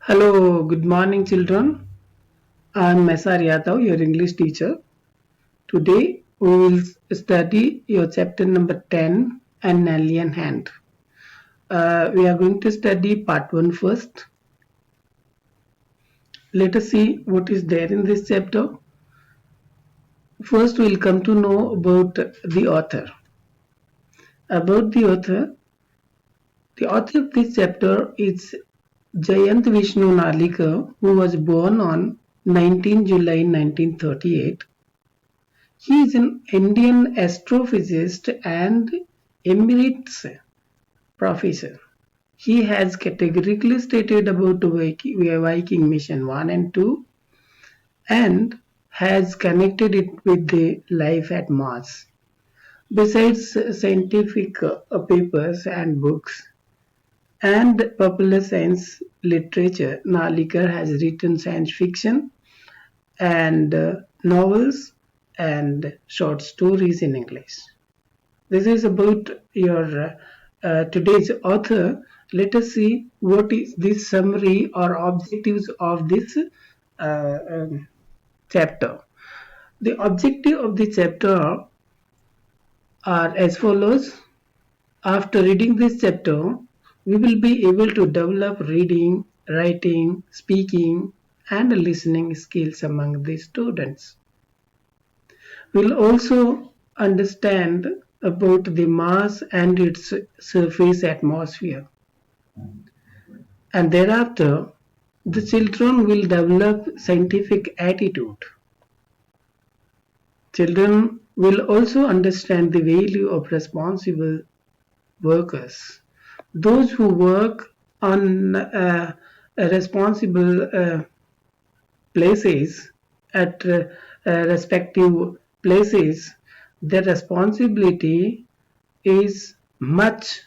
Hello, good morning, children. I'm Mesar Yadav, your English teacher. Today we will study your chapter number 10, An Alien Hand. We are going to study part 1 first. Let us see what is there in this chapter. First, we'll come to know about the author. About the author of this chapter is Jayant Vishnu Nalika, who was born on 19 July 1938. He is an Indian astrophysicist and emeritus professor. He has categorically stated about Viking Mission 1 and 2 and has connected it with the life at Mars. Besides scientific papers and books and popular science literature, Nalikar has written science fiction and novels and short stories in English. This is about your today's author. Let us see what is this summary or objectives of this uh, um, chapter. The objective of the chapter are as follows. After reading this chapter, we will be able to develop reading, writing, speaking, and listening skills among the students. We'll also understand about the Mars and its surface atmosphere. And thereafter, the children will develop scientific attitude. Children will also understand the value of responsible workers. Those who work on responsible places at respective places, their responsibility is much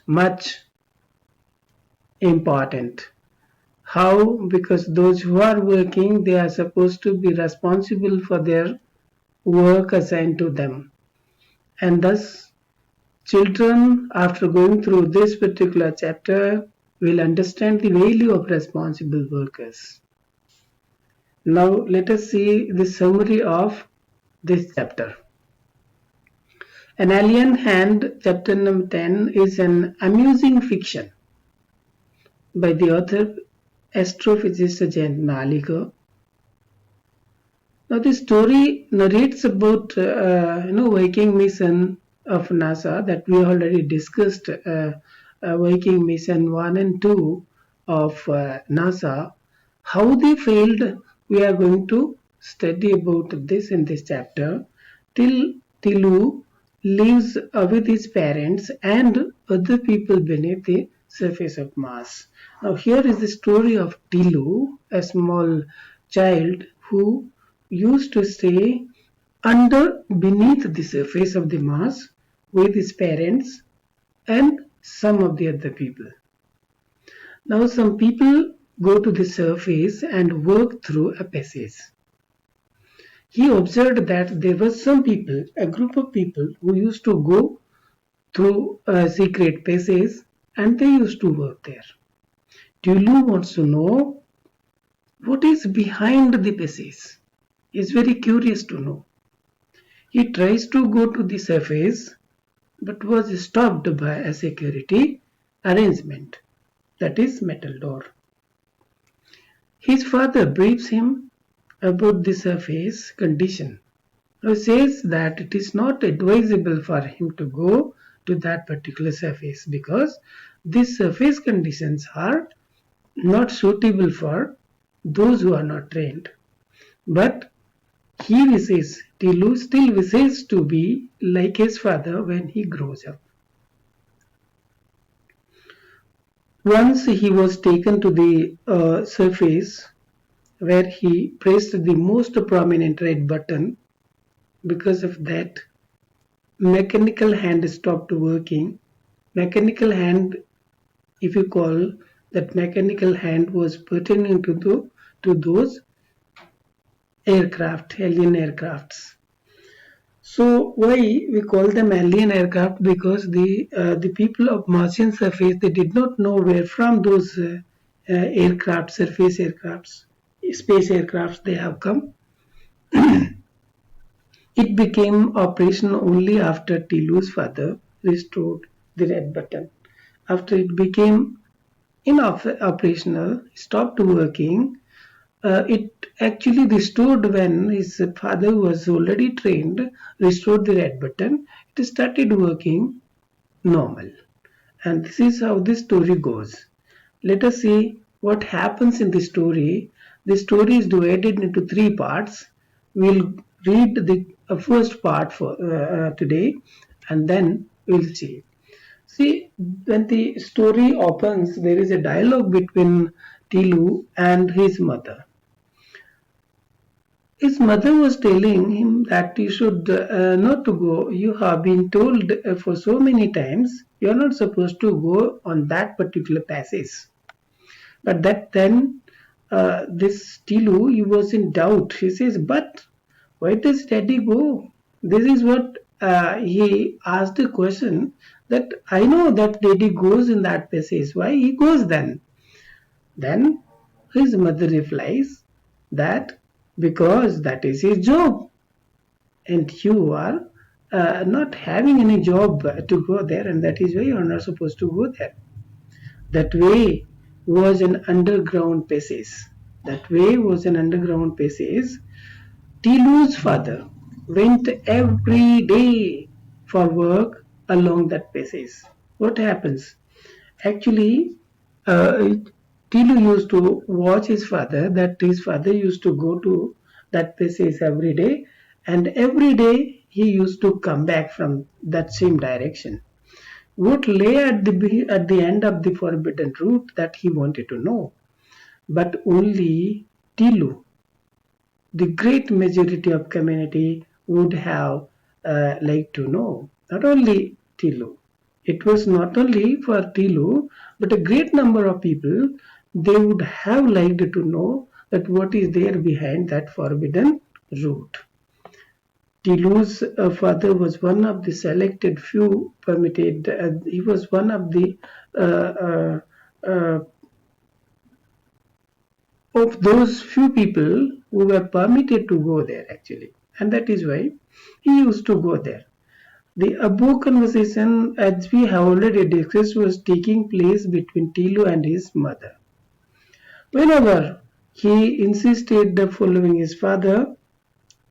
important. How? Because those who are working, they are supposed to be responsible for their work assigned to them. And thus, children, after going through this particular chapter, will understand the value of responsible workers. Now, let us see the summary of this chapter. An Alien Hand, chapter number 10, is an amusing fiction by the author astrophysicist Jayant Nalika. Now, the story narrates about Viking mission of NASA that we already discussed. Viking mission 1 and 2 of NASA. How they failed, we are going to study about this in this chapter. Till Tilu lives with his parents and other people beneath the surface of Mars. Now, here is the story of Tilu, a small child who used to stay beneath the surface of the Mars with his parents and some of the other people. Now, some people go to the surface and work through a passage. He observed that there were some people, a group of people, who used to go through a secret passage and they used to work there. Tulu wants to know what is behind the passage. He is very curious to know. He tries to go to the surface but was stopped by a security arrangement, that is, metal door. His father briefs him about the surface condition. He says that it is not advisable for him to go to that particular surface because these surface conditions are not suitable for those who are not trained. But he wishes, Tilu still wishes to be like his father when he grows up. Once he was taken to the surface where he pressed the most prominent red button. Because of that, mechanical hand stopped working. Mechanical hand, if you call that mechanical hand, was pertaining to those aircraft, alien aircrafts. So why we call them alien aircraft? Because the people of Martian surface, they did not know where from those aircraft, surface aircrafts, space aircrafts, they have come. It became operational only after Tilu's father restored the red button. After it became operational, stopped working, it actually restored when his father was already trained, restored the red button, it started working normal. And this is how the story goes. Let us see what happens in the story. The story is divided into three parts. We'll read the first part for today, and then we'll see. See, when the story opens, there is a dialogue between Tilu and his mother. His mother was telling him that he should not to go. You have been told for so many times you are not supposed to go on that particular passage. But that then this Tilu, he was in doubt. He says, "But why does Daddy go?" This is what he asked the question, that I know that Daddy goes in that passage. Why he goes then? Then his mother replies that because that is his job, and you are not having any job to go there, and that is why you are not supposed to go there. That way was an underground passage. That way was an underground passage. Tilu's father went every day for work along that passage. What happens? Actually, Tilu used to watch his father, that his father used to go to that passage every day, and every day he used to come back from that same direction. What lay at the end of the forbidden route, that he wanted to know. But only Tilu, the great majority of community, would have liked to know. Not only Tilu. It was not only for Tilu, but a great number of people, they would have liked to know that what is there behind that forbidden route. Tilu's father was one of the selected few permitted. He was one of the uh, uh, of those few people who were permitted to go there actually, and that is why he used to go there. The above conversation, as we have already discussed, was taking place between Tilu and his mother. Whenever he insisted on following his father,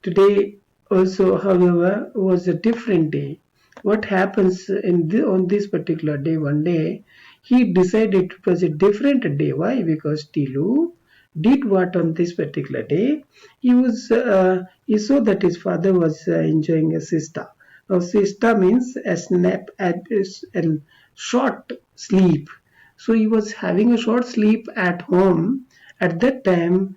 today also, however, was a different day. What happens on this particular day, one day, he decided it was a different day. Why? Because Tilu did what on this particular day? He saw that his father was enjoying a siesta. Now, siesta means a snap, a short sleep. So he was having a short sleep at home. At that time,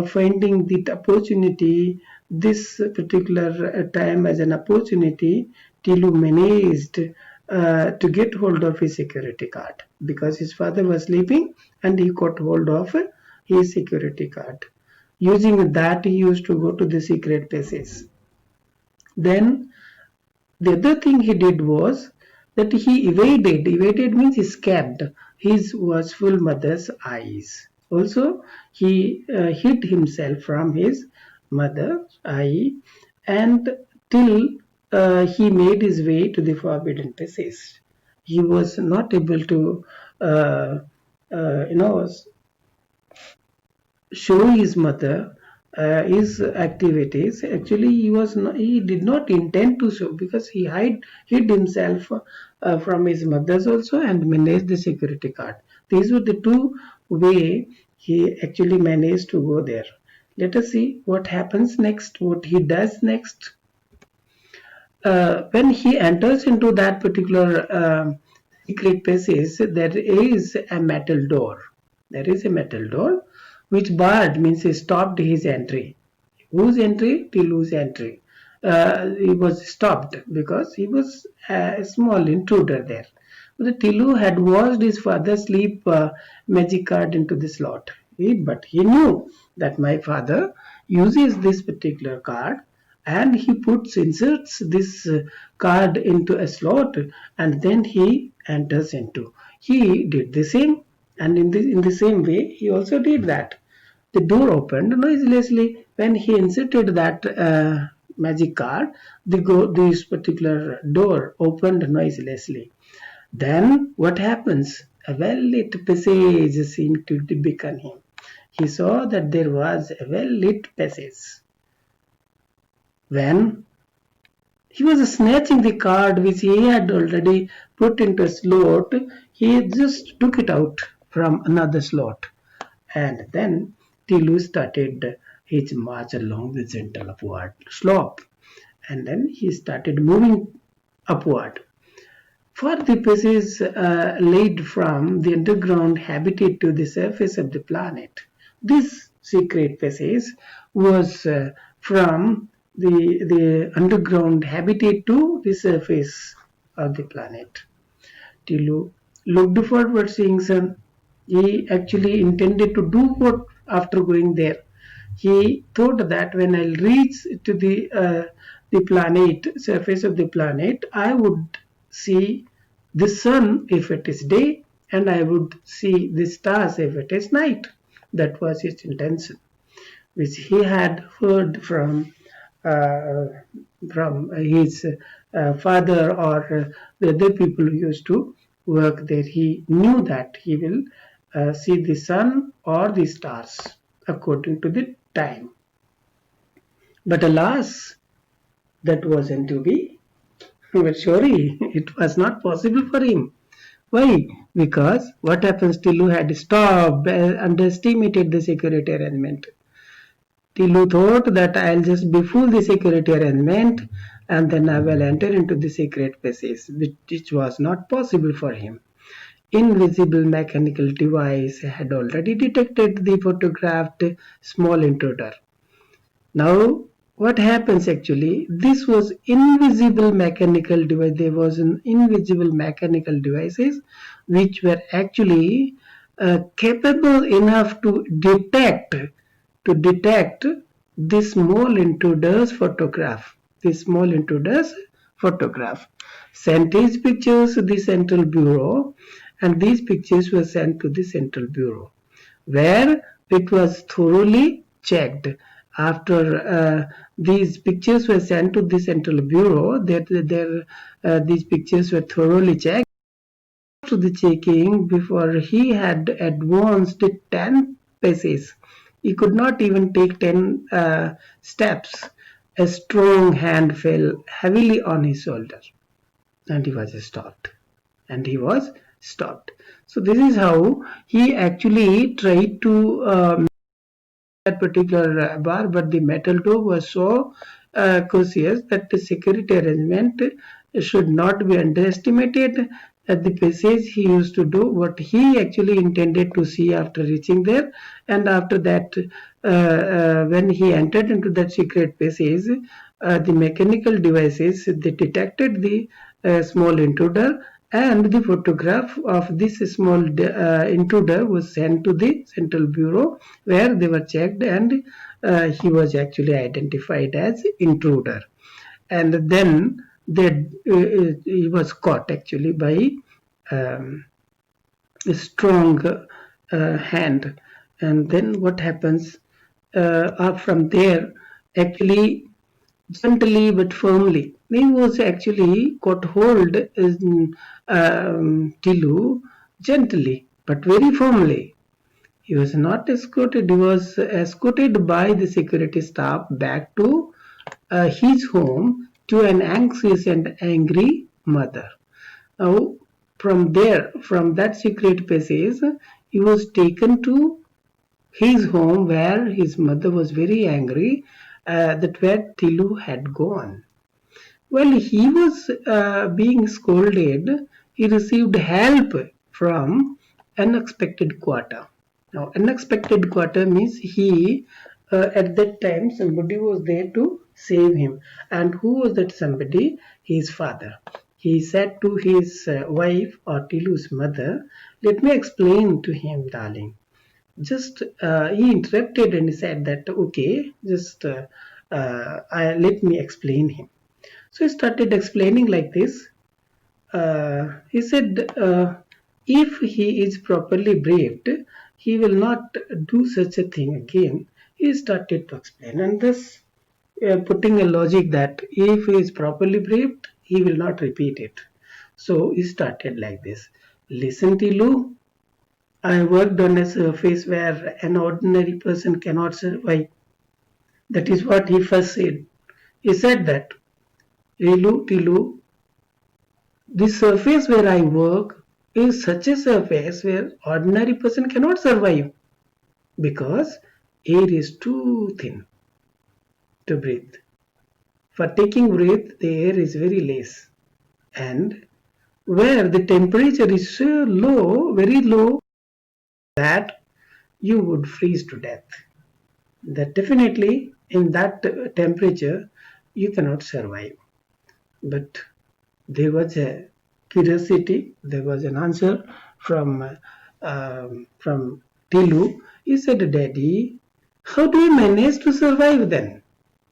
finding the opportunity, this particular time as an opportunity, Tilu managed to get hold of his security card because his father was sleeping, and he got hold of his security card. Using that, he used to go to the secret places. Then the other thing he did was that he evaded. Evaded means escaped his watchful mother's eyes. Also, he hid himself from his mother's eye, and till he made his way to the forbidden passage. He was not able to, uh, uh, you know, show his mother his activities. Actually, he did not intend to show, because he hid himself from his mother's also, and managed the security card. These were the two way he actually managed to go there. Let us see what happens next, what he does next. When he enters into that particular secret passage, there is a metal door. There is a metal door which barred, means he stopped his entry. Whose entry? Tilu's entry. He was stopped because he was a small intruder there. But Tilu had watched his father slip magic card into the slot. But he knew that my father uses this particular card, and he inserts this card into a slot, and then he enters into. He did the same. And in the same way, he also did that. The door opened noiselessly when he inserted that magic card. This particular door opened noiselessly. Then what happens? A well-lit passage seemed to beckon him. He saw that there was a well-lit passage. When he was snatching the card which he had already put into a slot, he just took it out from another slot. And then Tilu started his march along the gentle upward slope. And then he started moving upward. For the passage laid from the underground habitat to the surface of the planet. This secret passage was from the underground habitat to the surface of the planet. Tilu looked forward seeing sun. He actually intended to do what after going there. He thought that when I'll reach to the planet, surface of the planet, I would see the sun if it is day, and I would see the stars if it is night. That was his intention, which he had heard uh, from his father or the other people who used to work there. He knew that he will see the sun or the stars according to the time. But alas, that wasn't to be. But surely it was not possible for him. Why? Because what happens, Tilu had stopped, underestimated the security arrangement. Tilu thought that I'll just befool the security arrangement and then I will enter into the secret passage, which was not possible for him. Invisible mechanical device had already detected the photographed small intruder. Now, what happens actually? This was invisible mechanical device. There was an invisible mechanical devices which were actually capable enough to detect this small intruder's photograph. This small intruder's photograph. Sent his pictures to the Central Bureau, and these pictures were sent to the Central Bureau, where it was thoroughly checked. After these pictures were sent to the Central Bureau, these pictures were thoroughly checked. After the checking, before he had advanced 10 paces, he could not even take 10 steps. A strong hand fell heavily on his shoulder, and he was stopped. And he was stopped. So this is how he actually tried to that particular bar, but the metal toe was so cautious that the security arrangement should not be underestimated. At the passage, he used to do what he actually intended to see after reaching there, and after that, when he entered into that secret passage, the mechanical devices they detected the small intruder, and the photograph of this small intruder was sent to the Central Bureau, where they were checked, and he was actually identified as intruder. And then he was caught actually by a strong hand. And then what happens from there? Actually, gently but firmly, he was actually caught hold in Tilu gently but very firmly. He was not escorted, he was escorted by the security staff back to his home to an anxious and angry mother. Now, from there, from that secret passage, he was taken to his home where his mother was very angry that where Tilu had gone. While he was being scolded, he received help from unexpected quarter. Now, unexpected quarter means at that time, somebody was there to save him. And who was that somebody? His father. He said to his wife or Tilu's mother, "Let me explain to him, darling." Just he interrupted and he said that, "Okay, just let me explain him." So he started explaining like this. He said, If he is properly briefed, he will not do such a thing again. He started to explain, and thus putting a logic that if he is properly briefed, he will not repeat it. So he started like this. Listen, Tilu, I worked on a surface where an ordinary person cannot survive. That is what he first said. He said that, Tilu, the surface where I work is such a surface where ordinary person cannot survive because air is too thin to breathe. For taking breath, the air is very less, and where the temperature is so low, very low, that you would freeze to death. That definitely in that temperature you cannot survive. But there was a curiosity, there was an answer from Tilu. He said, Daddy, how do you manage to survive then?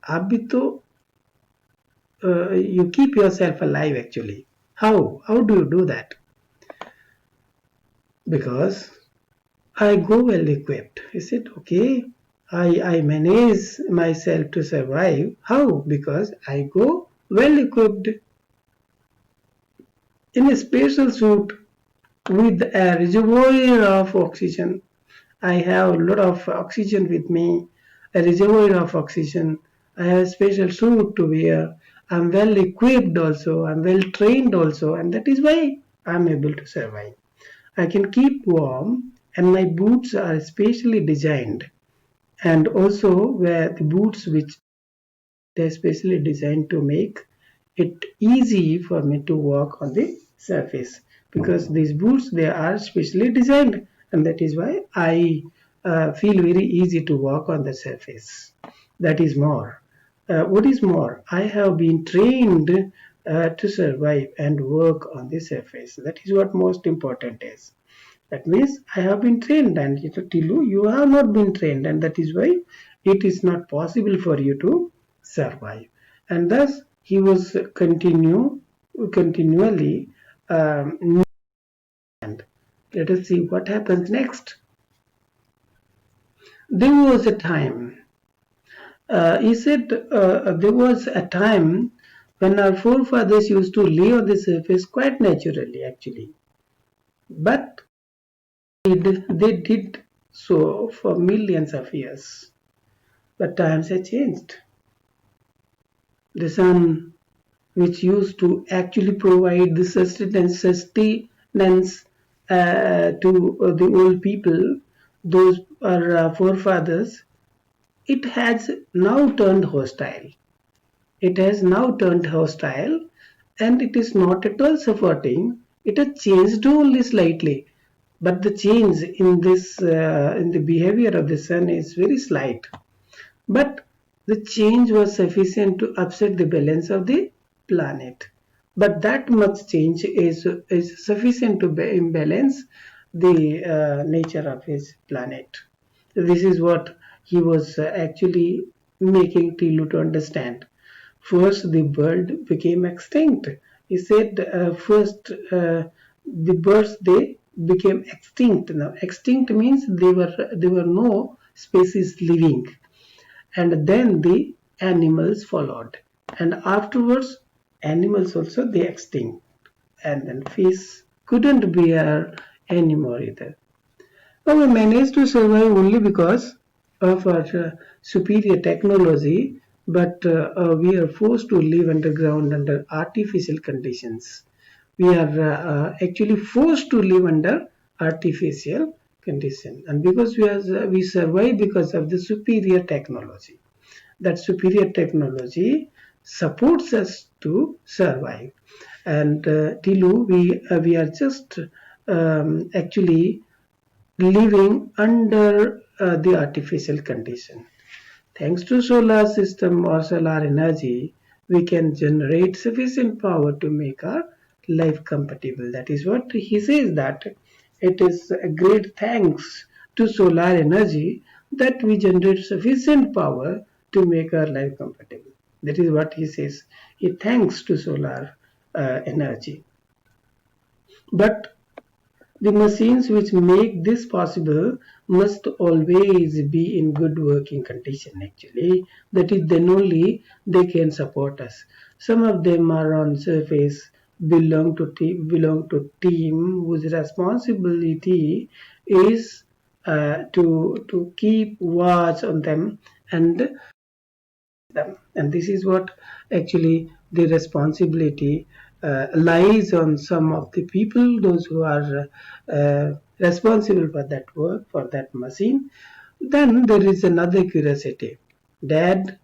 आप भी तो you keep yourself alive actually. How do you do that? Because I go well equipped. He said, okay, I manage myself to survive. How? Because I go well equipped in a special suit with a reservoir of oxygen. I have a lot of oxygen with me, a reservoir of oxygen. I have a special suit to wear. I'm well equipped also. I'm well trained also, and that is why I'm able to survive. I can keep warm, and my boots are specially designed. And also, where the boots which they're specially designed to make it easy for me to walk on the surface because these boots they are specially designed and that is why I feel very easy to walk on the surface. That is more. What is more, I have been trained to survive and work on the surface. That is what most important is. That means I have been trained, and Tilu, you have not been trained, and that is why it is not possible for you to survive. And thus he was continually. And let us see what happens next. There was a time. He said there was a time when our forefathers used to live on the surface quite naturally, actually, but they did so for millions of years. But times have changed. The sun, which used to actually provide the sustenance to the old people, those are forefathers, it has now turned hostile. It has now turned hostile and it is not at all supporting. It has changed only slightly. But the change in this in the behavior of the sun is very slight. But the change was sufficient to upset the balance of the planet. But that much change is sufficient to imbalance the nature of his planet. This is what he was actually making Tilu to understand. First, the bird became extinct. He said, first, the birds they became extinct. Now, extinct means there were no species living, and then the animals followed, and afterwards, animals also they extinct, and then fish couldn't bear anymore either. Now we managed to survive only because of our superior technology, but we are forced to live underground under artificial conditions. We are actually forced to live under artificial condition, and because we survive because of the superior technology. That superior technology supports us to survive. And Tilu, we are just actually living under the artificial condition. Thanks to solar system or solar energy, we can generate sufficient power to make our life compatible. That is what he says, that it is a great thanks to solar energy that we generate sufficient power to make our life compatible. That is what he says. He thanks to solar energy. But The machines which make this possible must always be in good working condition actually. That is then only they can support us. Some of them are on surface belong to team whose responsibility is to keep watch on them and them. And this is what actually the responsibility lies on some of the people, those who are responsible for that work, for that machine. Then there is another curiosity. Dad,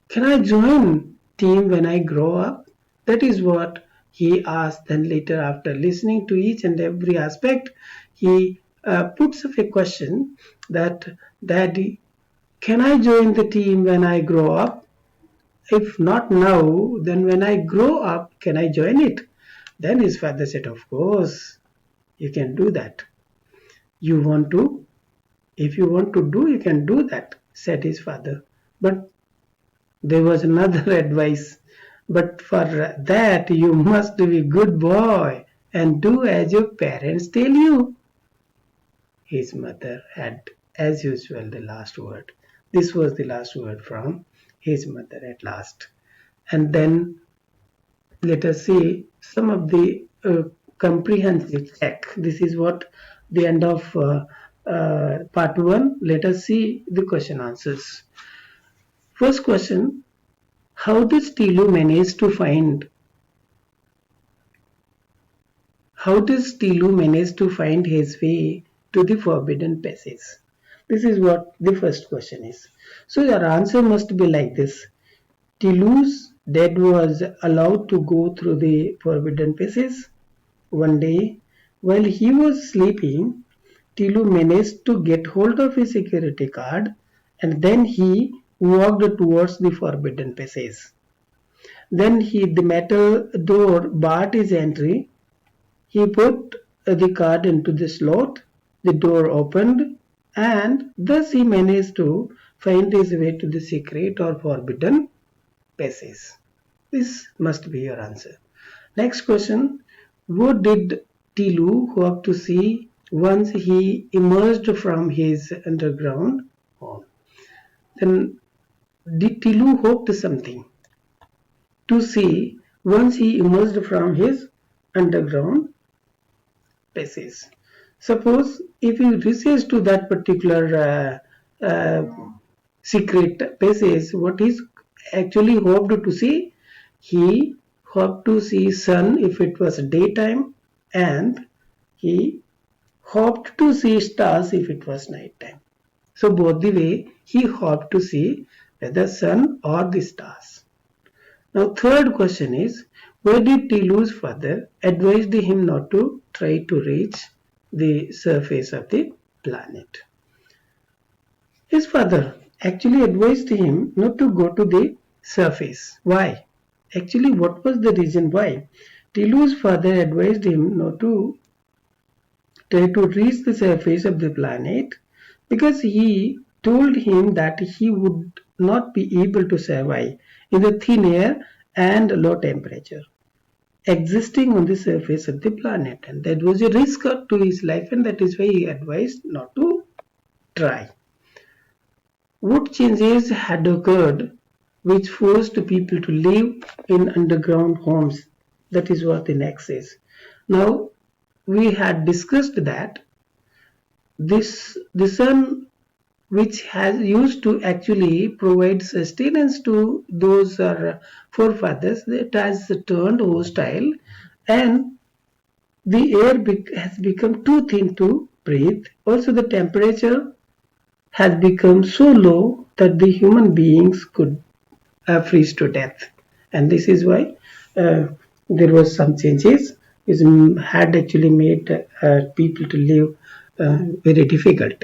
can I join team when I grow up? That is what he asked. Then later, after listening to each and every aspect, he puts up a question that, Daddy, can I join the team when I grow up? If not now, then when I grow up, can I join it? Then his father said, Of course, you can do that. You want to? If you want to do, you can do that, said his father. But there was another advice. But for that, you must be a good boy and do as your parents tell you. His mother had, as usual, the last word. This was the last word from his mother at last. And then let us see some of the comprehensive check. This is what the end of part 1. Let us see the question answers. First question, how does Tilu manage to find his way to the forbidden passage? This is what the first question is. So your answer must be like this. Tilu's dad was allowed to go through the forbidden passage. One day, while he was sleeping, Tilu managed to get hold of his security card and then he walked towards the forbidden passage. Then the metal door barred his entry. He put the card into the slot, the door opened, and thus he managed to find his way to the secret or forbidden passage. This must be your answer. Next question. What did Tilu hope to see once he emerged from his underground home? Then did Tilu hope to something to see once he emerged from his underground passage? Suppose if he reaches to that particular secret passage, what is actually hoped to see? He hoped to see sun if it was daytime, and he hoped to see stars if it was nighttime. So both the way he hoped to see whether sun or the stars. Now third question is, why did Tilu's father advised him not to try to reach the surface of the planet? His father actually advised him not to go to the surface. Why? Actually, what was the reason why? Tilu's father advised him not to try to reach the surface of the planet because he told him that he would not be able to survive in the thin air and low temperature existing on the surface of the planet, and that was a risk to his life, and that is why he advised not to try. What changes had occurred which forced people to live in underground homes? That is what the next is. Now, we had discussed that the sun which has used to actually provide sustenance to those forefathers, that has turned hostile, and the air has become too thin to breathe. Also, the temperature has become so low that the human beings could freeze to death, and this is why there was some changes which had actually made people to live very difficult.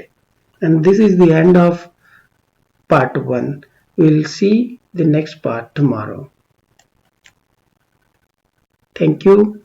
And this is the end of part 1. We'll see the next part tomorrow. Thank you.